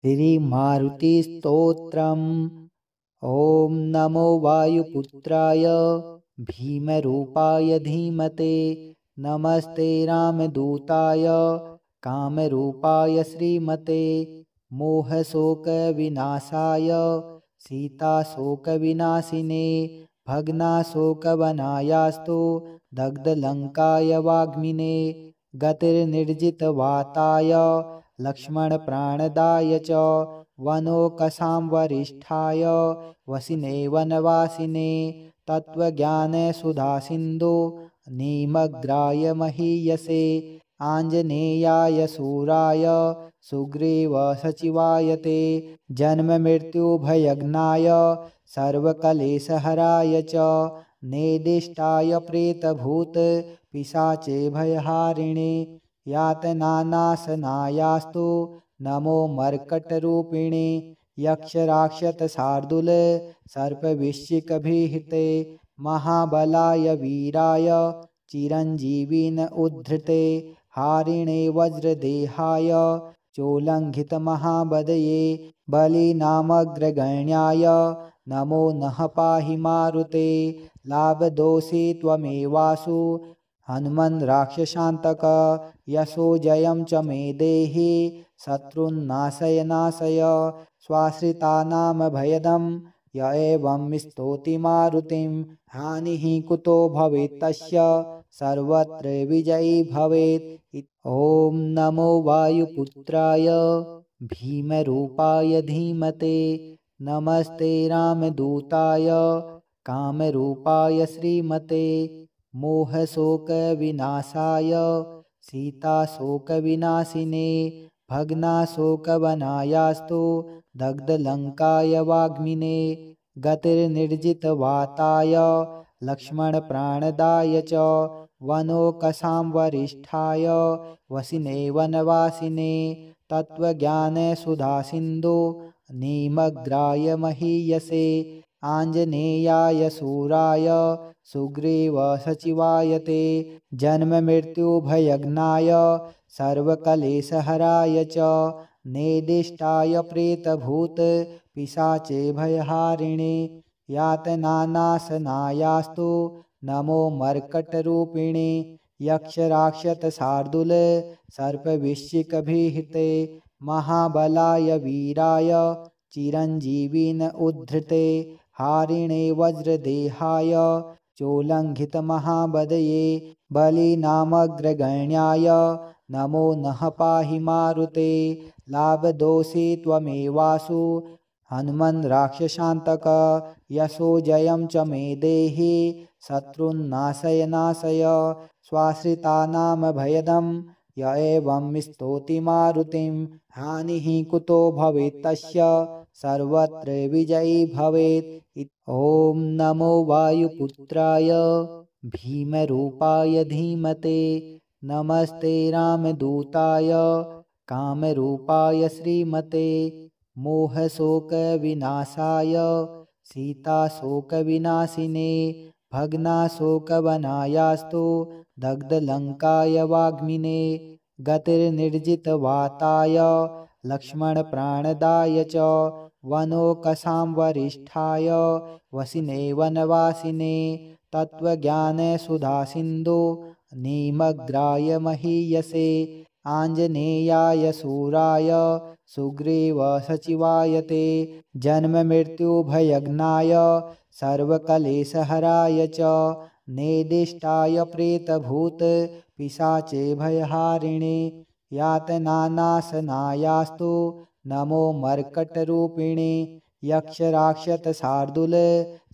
श्रीमारुतिस्तोत्रम्। ॐ नमो वायुपुत्राय भीमरूपाय धीमते। नमस्ते रामदूताय कामरूपाय श्रीमते। मोहशोकविनाशाय सीताशोकविनाशिने। भग्नाशोकवनायास्तु दग्धलङ्काय वाग्मिने। गतिर्निर्जितवाताय लक्ष्मणप्राणदाय च। वनौकसां वरिष्ठाय वसिने वनवासिने। तत्त्वज्ञानसुधासिन्धो निमग्नाय महीयसे। आञ्जनेयाय शूराय सुग्रीवसचिवाय ते। जन्ममृत्युभयज्ञाय सर्वक्लेशहराय च। नेदिष्टाय प्रेतभूतपिशाचे भयहारिणे। यातनानाशनायास्तु नमो मर्कटरूपिणे। यक्षराक्षसशार्दूल सर्पवृश्चिकभीहिते। महाबलाय वीराय चिरञ्जीविन उद्धृते। हारिणे वज्रदेहाय चोल्लङ्घितमहाबदये। बलिनामग्रगण्याय नमो नः पाहि मारुते। लाभदोषे त्वमेवासु हनुमन् राक्षसान्तक। यशो जयं च मे देहि शत्रुन्नाशय नाशय। स्वाश्रितानामभयदं य एवं स्तौति मारुतिं। हानिः कुतो भवेत् तस्य सर्वत्र विजयी भवेत्। ॐ नमो वायुपुत्राय भीमरूपाय धीमते। नमस्ते रामदूताय कामरूपाय श्रीमते। मोहशोकविनाशाय सीताशोकविनाशिने। भग्नाशोकवनायास्तु दग्धलङ्काय वाग्मिने। गतिर्निर्जितवाताय लक्ष्मणप्राणदाय च। वनौकसां वरिष्ठाय वसिने वनवासिने। तत्त्वज्ञानसुधासिन्धो निमग्नाय महीयसे। आञ्जनेयाय शूराय सुग्रीवसचिवाय ते। जन्ममृत्युभयज्ञाय सर्वक्लेशहराय च। नेदिष्टाय प्रेतभूतपिशाचे भयहारिणे। यातनानाशनायास्तु नमो मर्कटरूपिणे। यक्षराक्षसशार्दूल सर्पवृश्चिकभीहिते। महाबलाय वीराय चिरञ्जीविन उद्धृते। हारिणे वज्रदेहाय चोल्लङ्घितमहाबदये। बलिनामग्रगण्याय नमो नः पाहि मारुते। लाभदोषे त्वमेवासु हनुमन् राक्षसान्तक। यशो जयं च मे देहि शत्रुन्नाशय नाशय। स्वाश्रितानामभयदं य एवं स्तौति मारुतिं। हानिः कुतो भवेत् तस्य सर्वत्र विजयी भवेत्। ॐ नमो वायुपुत्राय भीमरूपाय धीमते। नमस्ते रामदूताय कामरूपाय श्रीमते। मोहशोकविनाशाय सीताशोकविनाशिने। भग्नाशोकवनायास्तु दग्धलङ्काय वाग्मिने। गतिर्निर्जितवाताय लक्ष्मणप्राणदाय च। वनौकसां वरिष्ठाय वसिने वनवासिने। तत्त्वज्ञानसुधासिन्धो निमग्नाय महीयसे। आञ्जनेयाय शूराय सुग्रीवसचिवाय ते। जन्ममृत्युभयज्ञाय सर्वक्लेशहराय च। नेदिष्टाय प्रेतभूतपिशाचे भयहारिणे। यातनानाशनायास्तु नमो मर्कटरूपिणे। यक्षराक्षसशार्दूल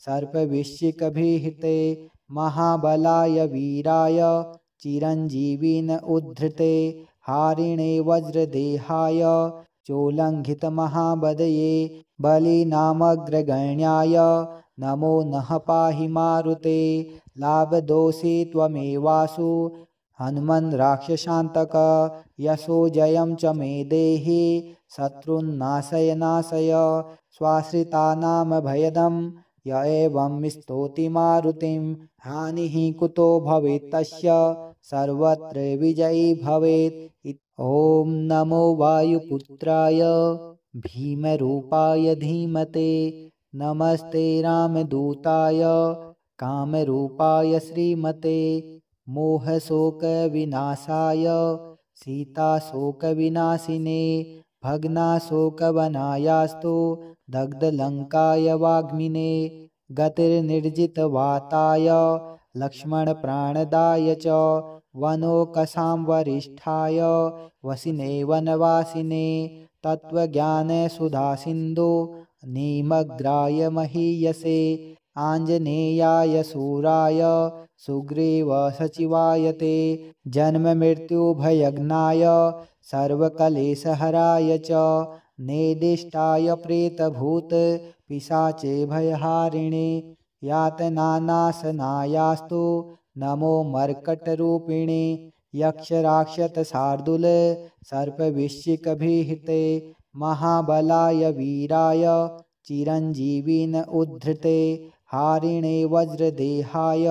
सर्पवृश्चिकभीहिते। महाबलाय वीराय चिरञ्जीविन उद्धृते। हारिणे वज्रदेहाय चोल्लङ्घितमहाबदये। बलिनामग्रगण्याय नमो नः पाहि मारुते। लाभदोषे त्वमेवासु हनुमन् राक्षसान्तक। यशो जयं च मे देहि शत्रुन्नाशय नाशय। स्वाश्रितानामभयदं य एवं स्तौति मारुतिं। हानिः कुतो भवेत् तस्य सर्वत्र विजयी भवेत्। ॐ नमो वायुपुत्राय भीमरूपाय धीमते नमस्ते रामदूताय कामरूपाय श्रीमते मोहशोकविनाशाय सीताशोकविनाशिने भग्नाशोकवनायास्तु दग्धलङ्काय वाग्मिने गतिर्निर्जितवाताय लक्ष्मणप्राणदाय च वनोकसां वरिष्ठाय वसिने वनवासिने तत्त्वज्ञानसुधासिन्धो निमग्राय महीयसे आञ्जनेयाय शूराय सुग्रीवसचिवाय ते जन्ममृत्युभयज्ञाय सर्वकलेशहराय च नेदिष्टाय प्रेतभूत पिशाचे भयहारिणे यातनानाशनायास्तु नमो मर्कटरूपिणे यक्षराक्षसशार्दूल सर्पविश्चिकभीहिते महाबलाय वीराय चिरञ्जीविन उद्धृते हारिणे वज्रदेहाय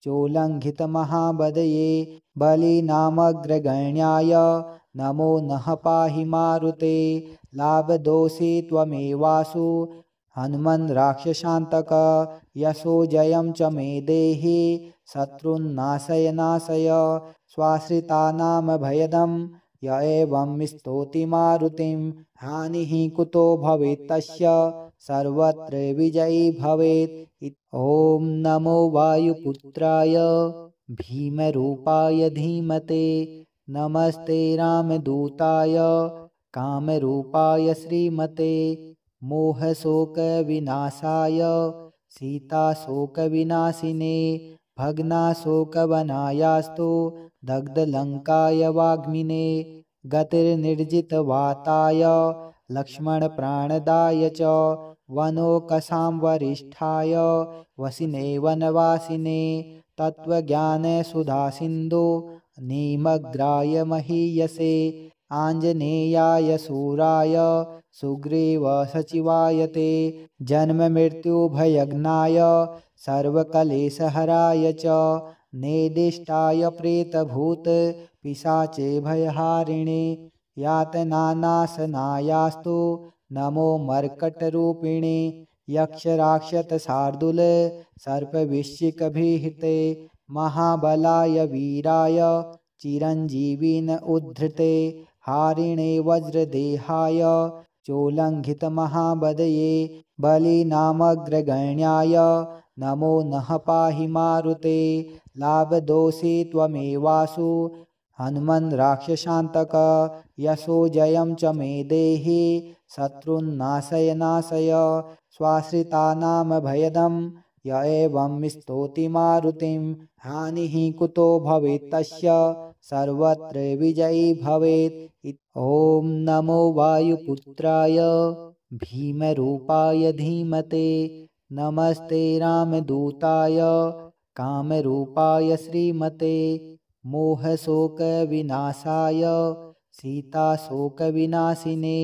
चोल्लङ्घितमहाबदये बलिनामग्रगण्याय नमो नः पाहि मारुते लाभदोषी त्वमेवासु हनुमन् राक्षसान्तक यशो जयं च मे देहि शत्रुन्नाशय नाशय स्वाश्रितानां भयदं य एवं स्तौति मारुतिं हानिः कुतो भवेत् तस्य सर्वत्र विजयी भवेत्। ॐ नमो वायुपुत्राय भीमरूपाय धीमते नमस्ते रामदूताय कामरूपाय श्रीमते मोहशोकविनाशाय सीताशोकविनाशिने भग्नाशोकवनायास्तु दग्धलङ्काय वाग्मिने गतिर्निर्जितवाताय लक्ष्मणप्राणदाय च वनोकसां वरिष्ठाय वसिने वनवासिने तत्त्वज्ञानसुधासिन्धो निमग्राय महीयसे आञ्जनेयाय शूराय सुग्रीवसचिवाय ते जन्ममृत्युभयज्ञाय सर्वकलेशहराय च नेदिष्टाय प्रेतभूत पिशाचे भयहारिणे यातनानाशनायास्तु नमो मर्कटरूपिणे यक्षराक्षसशार्दूल सर्पविश्चिकभीहिते महाबलाय वीराय चिरञ्जीविन उद्धृते हारिणे वज्रदेहाय चोल्लङ्घितमहाबदये बलिनामग्रगण्याय नमो नः पाहि मारुते लाभदोषी त्वमेवासु हनुमन् राक्षसान्तक यशो जयं च मे देहि शत्रुन्नाशय नाशय स्वाश्रितानां भयदं य एवं स्तौति मारुतिं हानिः कुतो भवेत् तस्य सर्वत्र विजयी भवेत्। ॐ नमो वायुपुत्राय भीमरूपाय धीमते नमस्ते रामदूताय कामरूपाय श्रीमते मोहशोकविनाशाय सीताशोकविनाशिने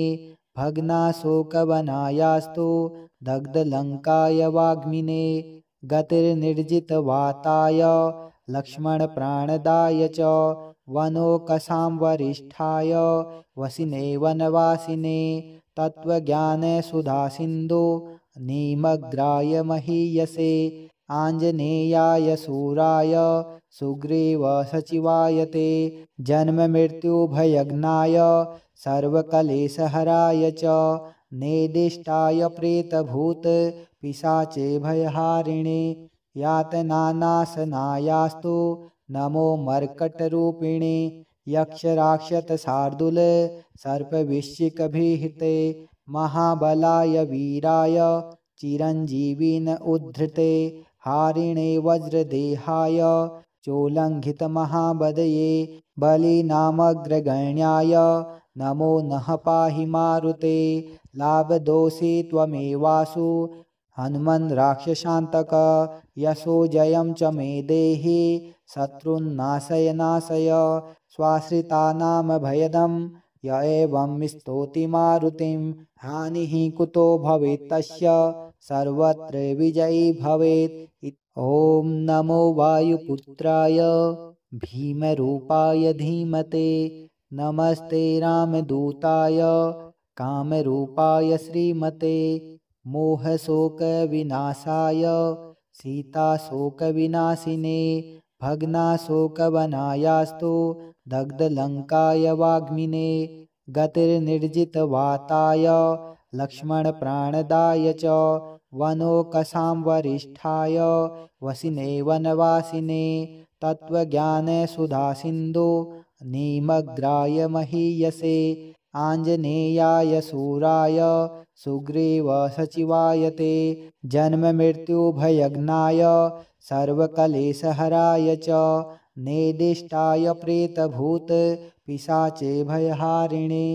भग्नाशोकवनायास्तु दग्धलङ्काय वाग्मिने गतिर्निर्जितवाताय लक्ष्मणप्राणदाय च वनोकसां वरिष्ठाय वसिने वनवासिने तत्त्वज्ञानसुधासिन्धो निमग्राय महीयसे आञ्जनेयाय शूराय सुग्रीवसचिवाय ते जन्ममृत्युभयज्ञाय सर्वकलेशहराय च नेदिष्टाय प्रेतभूत पिशाचे भयहारिणे यातनानाशनायास्तु नमो मर्कटरूपिणे यक्षराक्षसशार्दूल सर्पविश्चिकभीहिते महाबलाय वीराय चिरञ्जीविन उद्धृते हारिणे वज्रदेहाय चोल्लङ्घितमहाबदये बलिनामग्रगण्याय नमो नः पाहि मारुते लाभदोषी त्वमेवासु हनुमन् राक्षसान्तक यशो जयं च मे देहि शत्रुन्नाशय नाशय स्वाश्रितानां भयदं य एवं स्तौति मारुतिं हानिः कुतो भवेत् तस्य सर्वत्र विजयी भवेत्। ॐ नमो वायुपुत्राय भीमरूपाय धीमते नमस्ते रामदूताय कामरूपाय श्रीमते मोहशोकविनाशाय सीताशोकविनाशिने भग्नाशोकवनायास्तु दग्धलङ्काय वाग्मिने गतिर्निर्जितवाताय लक्ष्मणप्राणदाय च वनोकसां वरिष्ठाय वसिने वनवासिने तत्त्वज्ञानसुधासिन्धो निमग्राय महीयसे आञ्जनेयाय शूराय सुग्रीवसचिवाय ते जन्ममृत्युभयज्ञाय सर्वक्लेशहराय च नेदिष्टाय प्रेतभूत पिशाचे भयहारिणे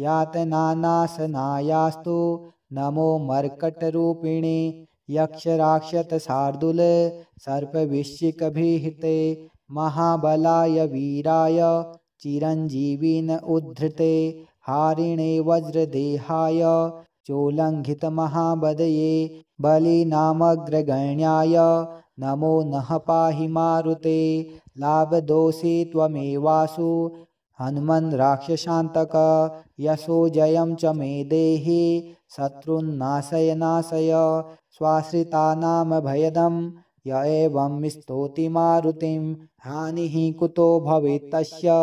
यातनानाशनायास्तु नमो मर्कटरूपिणे यक्षराक्षसशार्दूल सर्पवृश्चिकभीहिते महाबलाय वीराय चिरञ्जीविन उद्धृते हारिणे वज्रदेहाय चोल्लङ्घितमहाबदये बलिनामग्रगण्याय नमो नः पाहि मारुते लाभदोषे त्वमेवासु हनुमन् राक्षसान्तक यशो जयं च मे देहि शत्रुन्नाशय नाशय स्वाश्रितानामभयदं य एवं स्तौति मारुतिं हानिः कुतो भवेत् तस्य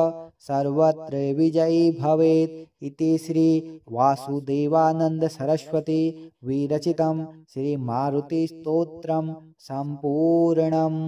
सर्वत्र विजयी भवेत् इति श्री वासुदेवानंद सरस्वती विरचितं श्री मारुति स्तोत्रम संपूर्णम्।